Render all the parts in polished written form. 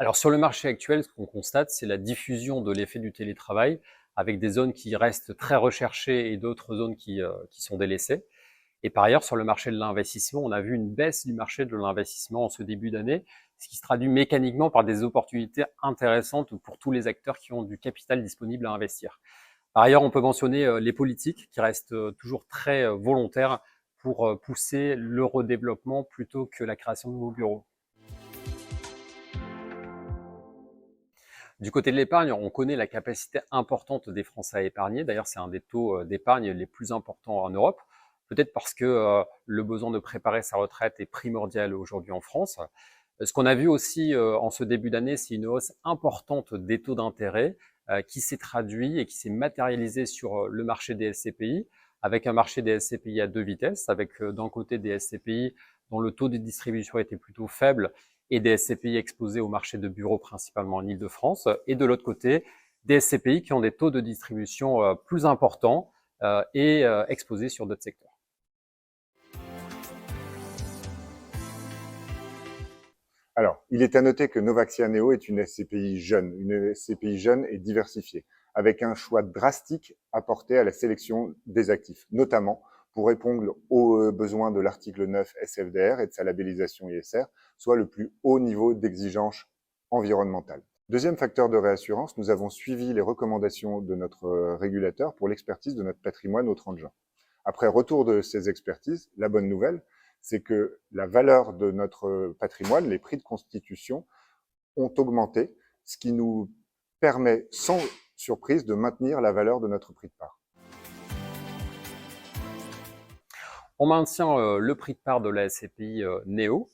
Alors sur le marché actuel, ce qu'on constate, c'est la diffusion de l'effet du télétravail avec des zones qui restent très recherchées et d'autres zones qui sont délaissées. Et par ailleurs, sur le marché de l'investissement, on a vu une baisse du marché de l'investissement en ce début d'année, ce qui se traduit mécaniquement par des opportunités intéressantes pour tous les acteurs qui ont du capital disponible à investir. Par ailleurs, on peut mentionner les politiques qui restent toujours très volontaires pour pousser le redéveloppement plutôt que la création de nouveaux bureaux. Du côté de l'épargne, on connaît la capacité importante des Français à épargner. D'ailleurs, c'est un des taux d'épargne les plus importants en Europe. Peut-être parce que le besoin de préparer sa retraite est primordial aujourd'hui en France. Ce qu'on a vu aussi en ce début d'année, c'est une hausse importante des taux d'intérêt qui s'est traduit et qui s'est matérialisée sur le marché des SCPI, avec un marché des SCPI à deux vitesses, avec d'un côté des SCPI dont le taux de distribution était plutôt faible et des SCPI exposés au marché de bureaux principalement en Ile-de-France, et de l'autre côté, des SCPI qui ont des taux de distribution plus importants et exposés sur d'autres secteurs. Alors, il est à noter que Novaxia Neo est une SCPI jeune et diversifiée, avec un choix drastique apporté à la sélection des actifs, notamment pour répondre aux besoins de l'article 9 SFDR et de sa labellisation ISR, soit le plus haut niveau d'exigence environnementale. Deuxième facteur de réassurance, nous avons suivi les recommandations de notre régulateur pour l'expertise de notre patrimoine au 30 juin. Après retour de ces expertises, la bonne nouvelle, c'est que la valeur de notre patrimoine, les prix de constitution, ont augmenté, ce qui nous permet sans surprise de maintenir la valeur de notre prix de part. On maintient le prix de part de la SCPI Neo.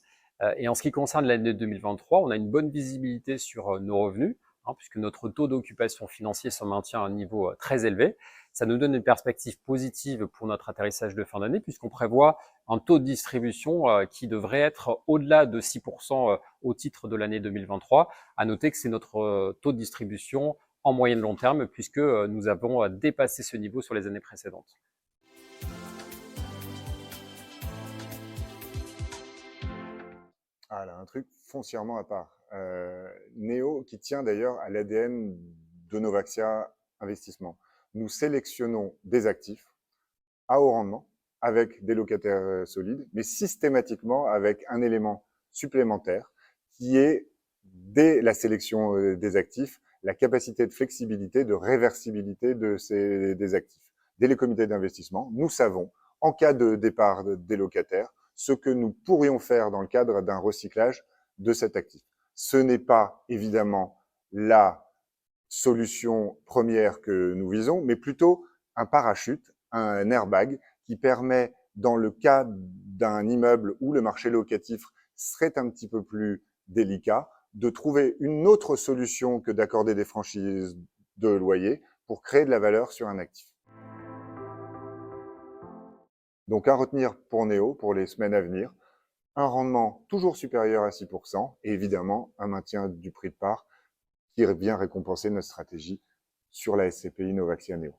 Et en ce qui concerne l'année 2023, on a une bonne visibilité sur nos revenus, puisque notre taux d'occupation financier se maintient à un niveau très élevé. Ça nous donne une perspective positive pour notre atterrissage de fin d'année, puisqu'on prévoit un taux de distribution qui devrait être au-delà de 6% au titre de l'année 2023. À noter que c'est notre taux de distribution en moyenne long terme, puisque nous avons dépassé ce niveau sur les années précédentes. Ah là, un truc foncièrement à part. Neo, qui tient d'ailleurs à l'ADN de Novaxia Investissement. Nous sélectionnons des actifs à haut rendement, avec des locataires solides, mais systématiquement avec un élément supplémentaire qui est, dès la sélection des actifs, la capacité de flexibilité, de réversibilité des actifs. Dès les comités d'investissement, nous savons, en cas de départ des locataires, ce que nous pourrions faire dans le cadre d'un recyclage de cet actif. Ce n'est pas évidemment la solution première que nous visons, mais plutôt un parachute, un airbag qui permet, dans le cas d'un immeuble où le marché locatif serait un petit peu plus délicat, de trouver une autre solution que d'accorder des franchises de loyer pour créer de la valeur sur un actif. Donc à retenir pour Néo, pour les semaines à venir, un rendement toujours supérieur à 6% et évidemment un maintien du prix de part qui vient récompenser notre stratégie sur la SCPI Novaxia Neo.